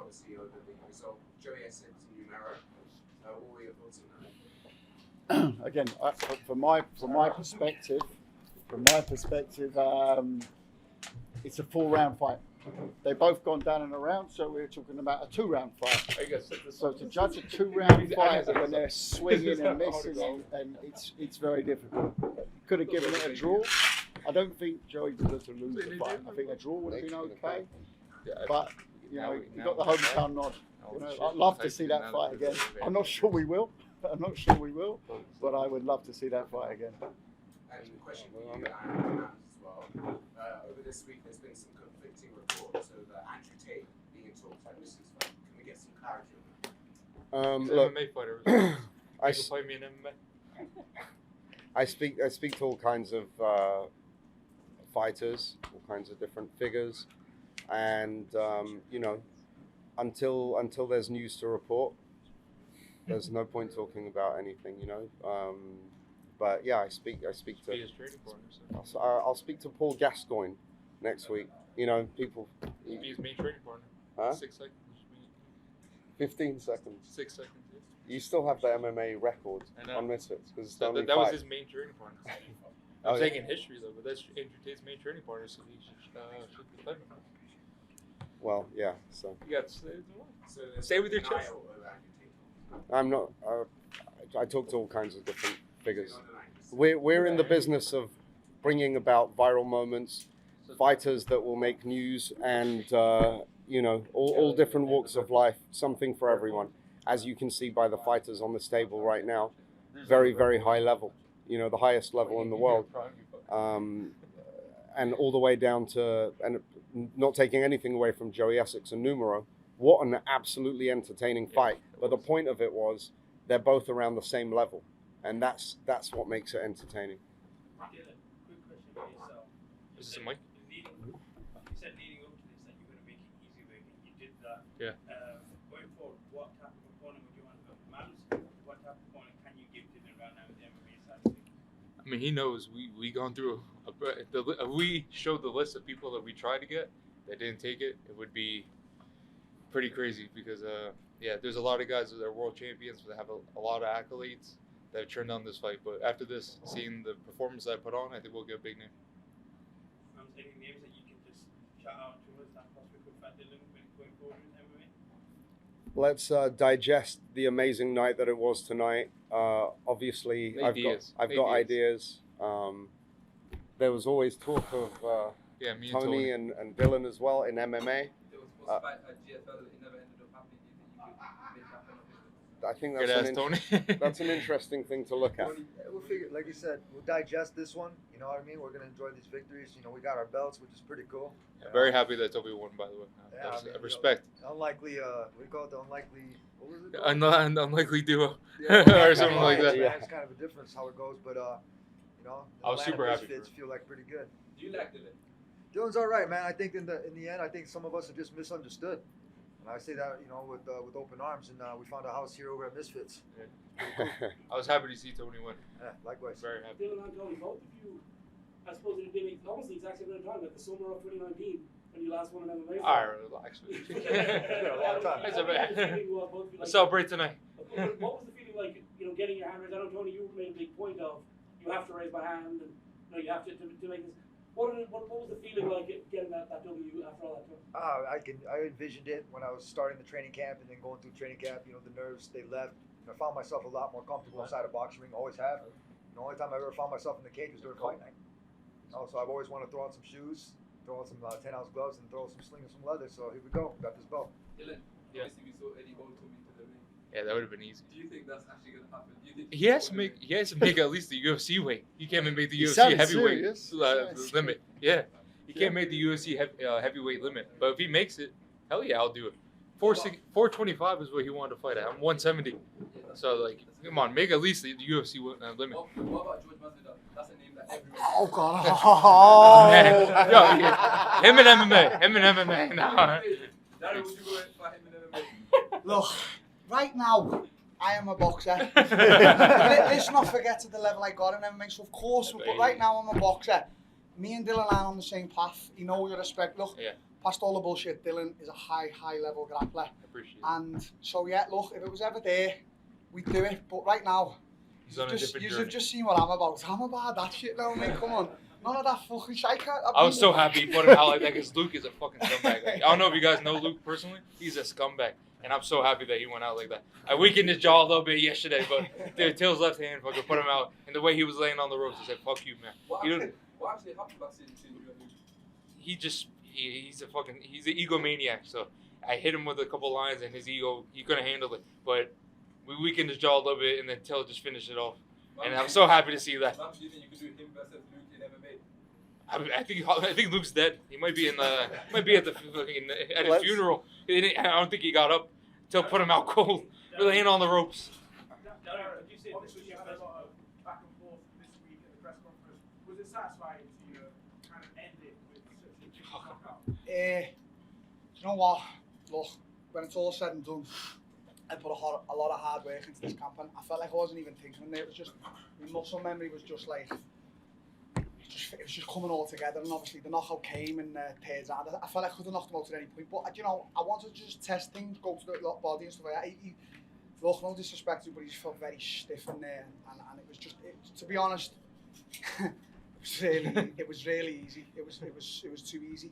controversy over the result. Joey Essex and Numero. What were your thoughts on that? Again, from my perspective, it's a 4-round fight. They've both gone down in a round, so we're talking about a 2-round fight. So to judge a 2-round fight when they're swinging and missing, and it's very difficult. Could have given it a draw. I don't think Joey deserves to lose the fight. I think a draw would have been okay, but you got the hometown nod. I'd love to see that fight again. I'm not sure we will, but I would love to see that fight again. And a question for you, Darren, as well. Over this week, there's been some conflicting reports of Andrew Tate being in talks like Misfits fight. Can we get some clarity on that? Look, MMA fighter. I fight me in MMA. I speak to all kinds of fighters, all kinds of different figures, and until there's news to report, there's no point talking about anything, But yeah, I speak to. I'll speak to Paul Gascoigne next week. People. He's main training partner. Huh? 6 seconds. 15 seconds. 6 seconds. Yeah. You still have the MMA record on Misfits because that was his main training partner. I'm saying in history though, but that's Andrew Tate's main training partner, so he should defend him. Well, yeah. So you got to stay with your chest. I'm not. I talk to all kinds of different figures. We're in the business of bringing about viral moments, fighters that will make news, and all different walks of life, something for everyone. As you can see by the fighters on this table right now, very, very high level. The highest level in the world, and all the way down to, and not taking anything away from Joey Essex and Numero. What an absolutely entertaining fight. But the point of it was they're both around the same level. And that's what makes it entertaining. Dillon, quick question for yourself. Is this a mic? You said leading up to this that you're going to make it easy work, and you did that. Yeah. Going forward, what type of opponent would you want to manage? What type of opponent can you give Dillon right now with the MMA side of things? I mean, he knows we gone through we showed the list of people that we tried to get that didn't take it. It would be pretty crazy because there's a lot of guys that are world champions that have a lot of accolades that have turned down this fight. But after this, seeing the performance that I put on, I think we'll get a big name. Any names that you can just shout out to us that possibly could fight Dillon going forward with MMA? Let's digest the amazing night that it was tonight. Obviously, I've got ideas. There was always talk of me Tony and Dillon as well in MMA. There was supposed to fight at GFL, it never ended up happening. Do you think you could make that happen? That's an interesting thing to look at. We'll figure, like you said, we'll digest this one. You know what I mean? We're gonna enjoy these victories. We got our belts, which is pretty cool. Very happy that Toby won, by the way. Respect. Unlikely. We call it the unlikely. What was it? Unlikely duo, yeah, or something like that. Yeah, it's kind of a difference how it goes, but I was super happy. Misfits feel like pretty good. Do you like Dillon? Dillon's all right, man. I think in the end, I think some of us are just misunderstood. And I say that, with open arms, and we found a house here over at Misfits. Yeah. I was happy to see Tony win. Yeah, likewise. Very happy. Dillon and Tony, both of you, I suppose it had been almost the exact same amount of time, like the summer of 2019, when you last won an MMA fight. All right, relax. A long time. Celebrate tonight. What was the feeling like, getting your hand raised? I know, Tony, you made a big point of, you have to raise my hand, and you have to make this. What was the feeling like getting that W after all that time? I envisioned it when I was starting the training camp and then going through training camp. The nerves, they left. I found myself a lot more comfortable inside a boxing ring. Always have. The only time I ever found myself in the cage was during fight night. So I've always wanted to throw on some shoes, throw on some 10-ounce gloves, and throw some sling and some leather. So here we go. Got this belt. Dillon, obviously we saw Eddie Hall come into the ring. Yeah, that would have been easy. Do you think that's actually going to happen? Do you think he has to make at least the UFC weight. He can't make the UFC heavyweight limit. Yeah, he can't make the UFC heavyweight limit. But if he makes it, hell yeah, I'll do it. 425 is what he wanted to fight at. I'm 170. So come on, make at least the UFC limit. What about George Masvidal? That's a name that everyone. Oh God! Man. Him and MMA. No. Darren, would you go and fight him in MMA? Look, right now, I am a boxer. Let's not forget to the level I got in MMA. So of course, but right now I'm a boxer. Me and Dillon are on the same path. The respect. Look, past all the bullshit, Dillon is a high level grappler. Appreciate it. And so yeah, look, if it was ever there, we'd do it. But right now, He's on a different you've journey. just seen what I'm about. I'm about that shit now, mate. Come on. None of that fucking shit. I was so happy he put him out like that because Luke is a fucking scumbag. Like, I don't know if you guys know Luke personally. He's a scumbag. And I'm so happy that he went out like that. I weakened his jaw a little bit yesterday, but dude, Till's left hand fucking put him out. And the way he was laying on the ropes, I said, fuck you, man. What You actually, don't- what actually happened between you and Luke? he's an egomaniac. So I hit him with a couple lines and his ego, he couldn't handle it. But we weakened his jaw a little bit and then Till just finished it off. And I'm so happy to see that. Man, do you think you could do him versus Luke in MMA? I think Luke's dead. He might be at his funeral. I don't think he got up. Till put him out cold, really in on the ropes. Darren, you said this week you had a lot of back and forth this week at the press conference. Was it satisfying to you kind of end it with such a big knockout? You know what? Look, when it's all said and done, I put a lot of hard work into this camp, and I felt like I wasn't even thinking there. It was just my muscle memory was just like. It was just coming all together, and obviously the knockout came in third round. I felt like I could have knocked him out at any point, but you know, I wanted to just test things, go to the body and stuff like that. Look, no disrespect to him, but he just felt very stiff in there, and it was just, to be honest, it was really easy. It was too easy.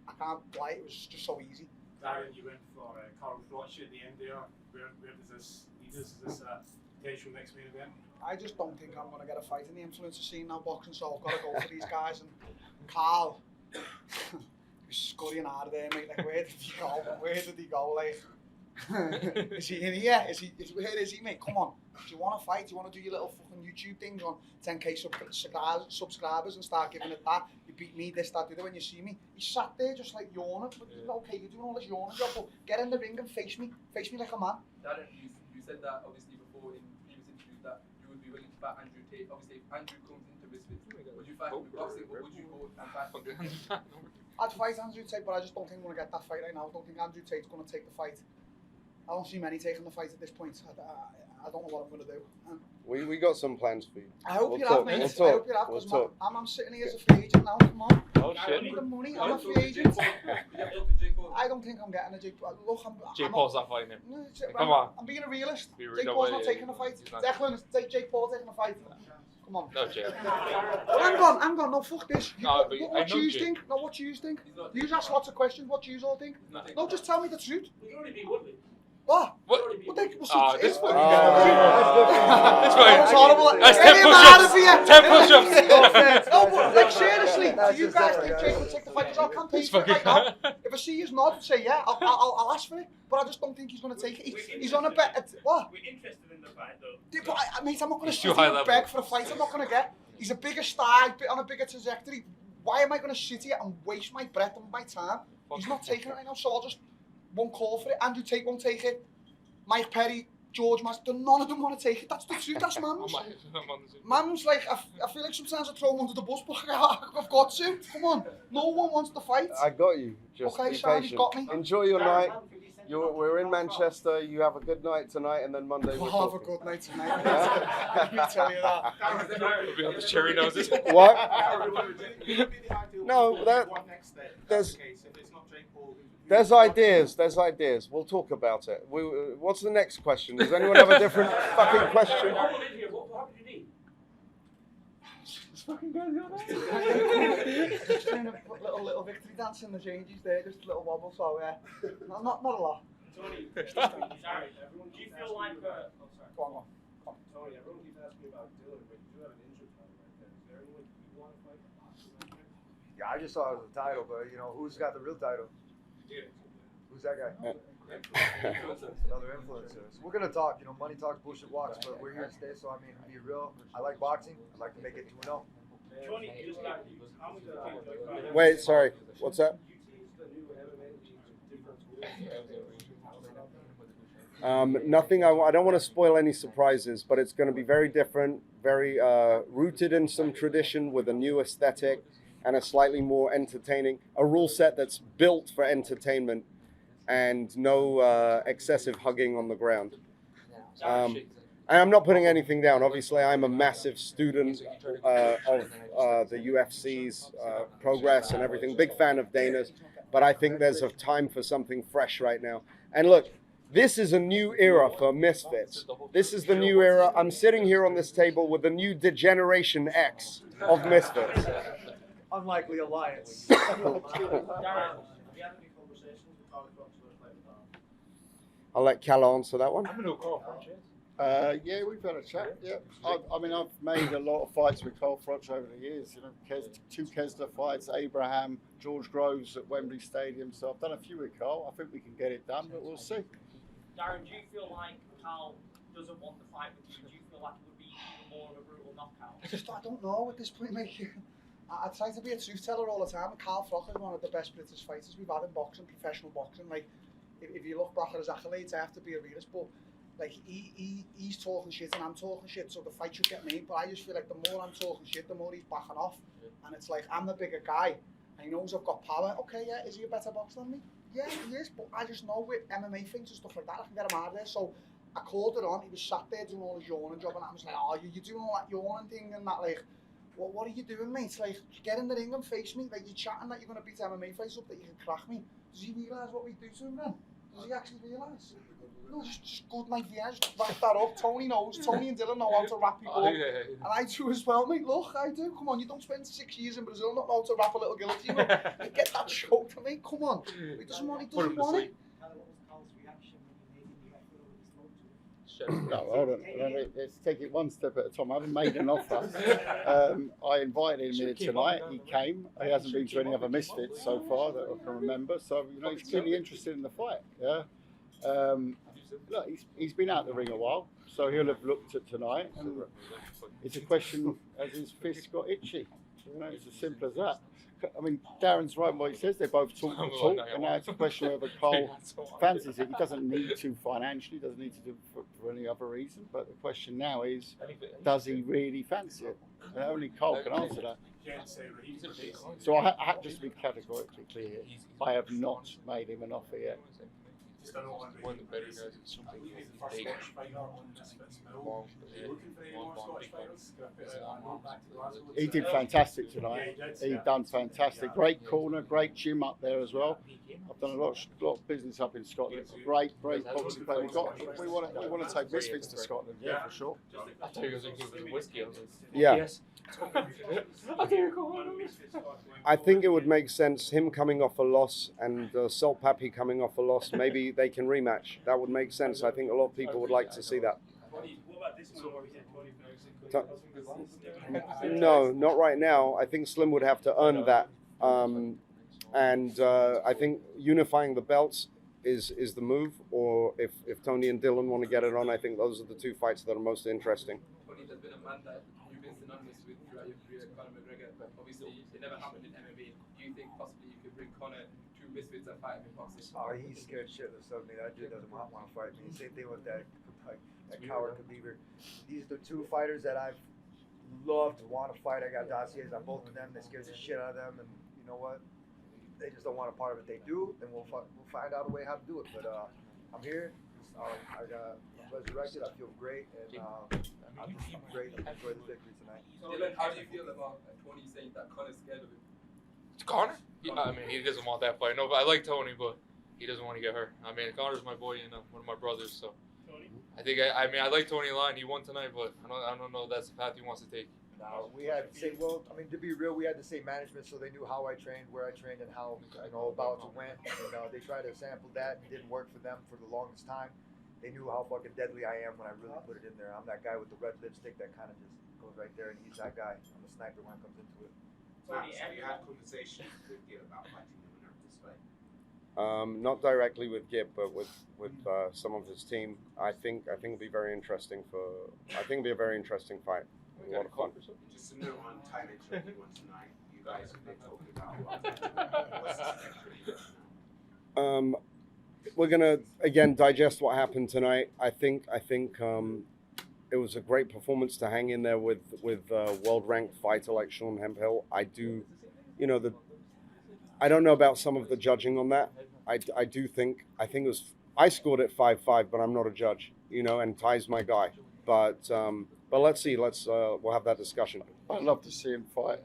I can't lie, it was just so easy. Darren, you went for Carl Crotchet at the end there. Where does this lead us? Is this a potential next main event? I just don't think I'm going to get a fight in the influencer scene now, boxing, so I've got to go for these guys. And Carl, he was scurrying out of there, mate. Like, where did he go? Where did he go? Like, is he in here? Where is he, mate? Come on. Do you want to fight? Do you want to do your little fucking YouTube things on 10k subscribers and start giving it that? You beat me, this, that, the other. When you see me, he sat there just like yawning. But okay, you're doing all this yawning job, but get in the ring and face me like a man. Darren, you said that obviously before in previous interviews that you would be willing to fight Andrew Tate. Obviously, if Andrew comes into Misfits, would you fight him with boxing or would you go and fight him? I'd fight Andrew Tate, but I just don't think I'm going to get that fight right now. I don't think Andrew Tate's going to take the fight. I don't see many taking the fight at this point. I don't know what I'm going to do. We got some plans for you. I hope We'll you talk. have, mate. We'll I hope you have, We'll because talk. I'm sitting here as a free agent now. Come on. Oh shit. I need the money. I'm a free agent. I don't think I'm getting a Jake Paul. Look, Jake Paul's not fighting him. No, Come on. I'm being a realist. Be Jake no Paul's way, not taking the fight. he's not. Declan, Jake Paul taking the fight. Come on. No, Jake. Hang on. No, fuck this. No, but What I do know you Jake. think? No, what do you think? You ask lots of questions. What do you all think? No, just tell me the truth. We can only be Woodley. What? What? It's fucking That's fine. horrible. That's Get 10 him out of push-ups. here. 10 push-ups. No, but like seriously, do you guys think That's Jake will take the fight? Because I'll campaign It's for it right fucking- now. If I see his nod, say yeah, I'll ask for it. But I just don't think he's going to take it. He's on a bet. What? We're interested in the fight though. Yeah, but mate, I'm not going to He's too sit high here and level. beg for a fight. I'm not going to get. He's a bigger star, on a bigger trajectory. Why am I going to sit here and waste my breath and my time? He's not taking it right now, so I'll just won't call for it. Andrew Tate won't take it. Mike Perry, George Master, none of them want to take it. That's the truth. That's Mams. Mams, like, I feel like sometimes I throw him under the bus, but I've got to. Come on. No one wants to fight. I got you. Just Okay, be Sam, patient. you've got me. Enjoy your night. We're in Manchester. You have a good night tonight, and then Monday we'll I'll have a talk. good night tonight. Let me tell you that. We'll be on the cherry noses. What? No, there's ideas. We'll talk about it. What's the next question? Does anyone have a different fucking question? What happened to you? This fucking guy's got just doing a little victory dance in the changes there, just a little wobble, so yeah. Not a lot. Tony, sorry, everyone do you feel like Go on. Tony, everyone keeps asking about Dillon, but you do have an injured title right there. Is there anyone you want to fight? Yeah, I just saw it as a title, but you know, who's got the real title? Who's that guy? Another influencer. So we're gonna talk, you know, money talks, bullshit walks, but we're here to stay, so I mean, be real. I like boxing. I'd like to make it 2-0. Tony, just got how much does it take? Wait, sorry. What's that? Nothing. I don't want to spoil any surprises, but it's going to be very different, very rooted in some tradition with a new aesthetic and a slightly more entertaining, a rule set that's built for entertainment and no excessive hugging on the ground. And I'm not putting anything down. Obviously, I'm a massive student of the UFC's progress and everything. Big fan of Danis, but I think there's a time for something fresh right now. And look, this is a new era for Misfits. This is the new era. I'm sitting here on this table with the new Degeneration X of Misfits. Unlikely alliance. I'll let Cal answer that one. Yeah, we've had a chat. Yeah, I mean, I've made a lot of fights with Carl Froch over the years. You know, two Kessler fights, Abraham, George Groves at Wembley Stadium. So I've done a few with Carl. I think we can get it done, but we'll see. Darren, do you feel like Carl doesn't want the fight with you? Do you feel like it would be even more of a brutal knockout? I don't know at this point, mate. I try to be a truth teller all the time. And Carl Froch is one of the best British fighters we've had in boxing, professional boxing. Like, if you look back at his accolades, I have to be a realist, but like he's talking shit and I'm talking shit, so the fight should get made. But I just feel like the more I'm talking shit, the more he's backing off. And it's like, I'm the bigger guy, and he knows I've got power. Okay, yeah, is he a better boxer than me? Yeah, he is, but I just know with MMA things and stuff like that, I can get him out of there. So I called it on. He was sat there doing all his yawning job, and I was like, oh, you're doing all that yawning thing and that, like, what are you doing, mate? Like, get in the ring and face me. Like, you're chatting that you're going to beat MMA fights up, that you can crack me. Does he realise what we do to him then? Does he actually realise? No, just good, mate. Yeah, just wrap that up. Tony knows. Tony and Dillon know how to wrap people up. And I do as well, mate. Look, I do. Come on, you don't spend 6 years in Brazil not know how to wrap a little guillotine up. You get that choked, mate. Come on. He doesn't want it. No, hold on. Let's take it one step at a time. I haven't made an offer. I invited him here tonight. He came. He hasn't been to any other Misfits so far that I can remember. So, you know, he's clearly interested in the fight. Yeah. Look, he's been out the ring a while, so he'll have looked at tonight. And it's a question: has his fist got itchy? You know, it's as simple as that. I mean, Darren's right in what he says. They both talk the talk, and now it's a question of whether Cole fancies it. He doesn't need to financially, doesn't need to do it for any other reason. But the question now is, does he really fancy it? And only Cole can answer that. So I have just to be categorically clear here. I have not made him an offer yet. One of the better guys at something big, long, He did fantastic tonight. He done fantastic. Great corner, great gym up there as well. I've done a lot of business up in Scotland. Great boxing player. We want to take Misfits to Scotland, yeah, for sure. I thought you guys were going to whiskey. Yeah. Yes. I think it would make sense, him coming off a loss and Salt Pappy coming off a loss, maybe they can rematch. That would make sense. I think a lot of people would like to see that. No, not right now. I think Slim would have to earn that. I think unifying the belts is the move, or if Tony and Dillon want to get it on, I think those are the two fights that are most interesting. There's been a man that you've been synonymous with throughout your career, Conor McGregor, but obviously it never happened in MMA. Do you think possibly you could bring Conor to Misfits and fight him in boxing? Oh, he's scared shitless of me. That dude doesn't want to fight me. Same thing with that coward Khabib. These are the two fighters that I've loved to want to fight. I got dossiers on both of them. They scare the shit out of them, and you know what? They just don't want a part of it. They do, then we'll find out a way how to do it. But I'm here. I got resurrected. I feel great, and I'm great. I'm enjoying the victory tonight. Dillon, how do you feel about Tony saying that Conor's scared of him? Connor? I mean, he doesn't want that fight. No, but I like Tony, but he doesn't want to get hurt. I mean, Connor's my boy and one of my brothers, so I think I like Tony a lot, and he won tonight, but I don't know if that's the path he wants to take. No, we had the same. Well, I mean, to be real, we had the same management, so they knew how I trained, where I trained, and how bouts went. And they tried to sample that. It didn't work for them for the longest time. They knew how fucking deadly I am when I really put it in there. I'm that guy with the red lipstick that kind of just goes right there, and he's that guy. I'm a sniper when it comes into it. So you had conversations with Gil about fighting him in this fight? Not directly with Gib, but with some of his team. I think it'd be very interesting it'd be a very interesting fight. A lot of fun. Just a note on Tyler Johnny one tonight. You guys have been talking about what's the we're gonna again digest what happened tonight. I think it was a great performance to hang in there with world ranked fighter like Sean Hemphill. I don't know about some of the judging on that. I think it was, I scored it 5-5, but I'm not a judge, and Ty's my guy. But let's see. We'll have that discussion. I'd love to see him fight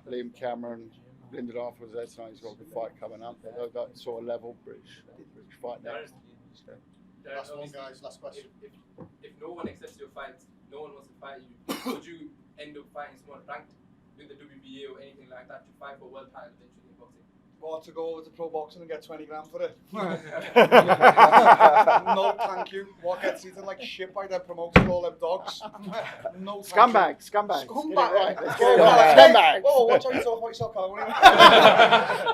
Liam Cameron. Lyndon Arthur was there tonight. He's got a good fight coming up. That sort of level, British fight next. Last one, guys. Last question. If no one accepts your fight, no one wants to fight you, would you end up fighting someone ranked with the WBA or anything like that to fight for a world title eventually in boxing? Or to go over to pro boxing and get 20 grand for it. No, thank you. What gets eaten like shit by their promoters, all them dogs. No, Scumbag. Scumbag. Right. Let's Get it go. right. Scumbag. Oh, watch how you talk about yourself, Callum.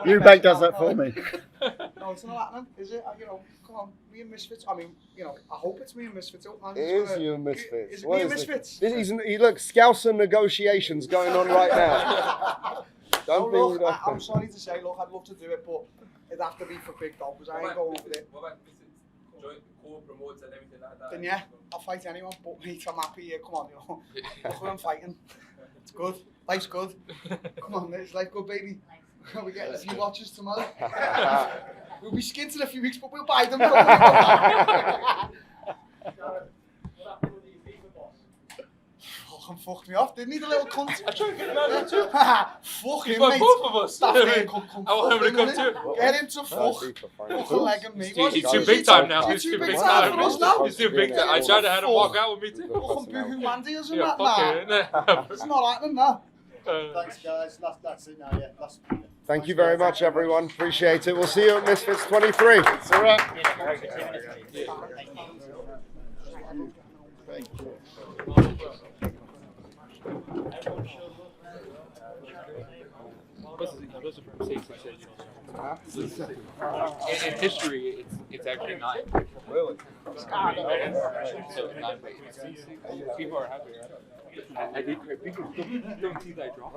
Eubank does that for me. No, it's not happening, is it? You know, come on, me and Misfits. I mean, you know, I hope it's me and Misfits. Man. It is you and Misfits. Is it What me and is Misfits? Look, Scouser negotiations going on right now. Look, I'm sorry to say, look, I'd love to do it, but it'd have to be for big dogs. I ain't going for it. What about Misfits? Join co-promotes and everything like that? Then yeah, I'll fight anyone, but mate, I'm happy here. Come on, you know. Look who I'm fighting. It's good. Life's good. Come on, is life good, baby? We get a few watches tomorrow. We'll be skint in a few weeks, but we'll buy them. Don't worry about that. Fucking fucked me off, didn't he, the little cunt? I tried to get him out too. Fuck He's him, like mate. both of us. Stop there, come I want him to come too. Get him to fuck. Fucking leg him, mate. He's too big time now. He's too big time for us now. He's too big time. I tried to have him walk out with me too. Fucking boohoo Mandy, isn't Yeah, that? fuck Nah. it. It's not happening, nah. Thanks, guys. That's it now. Yeah. Thank you very much, everyone. Appreciate it. We'll see you at Misfits 23. It's all right. Thank you. In history, it's actually 9. Really? So 9 people are happy, right? I did. People don't see that drop.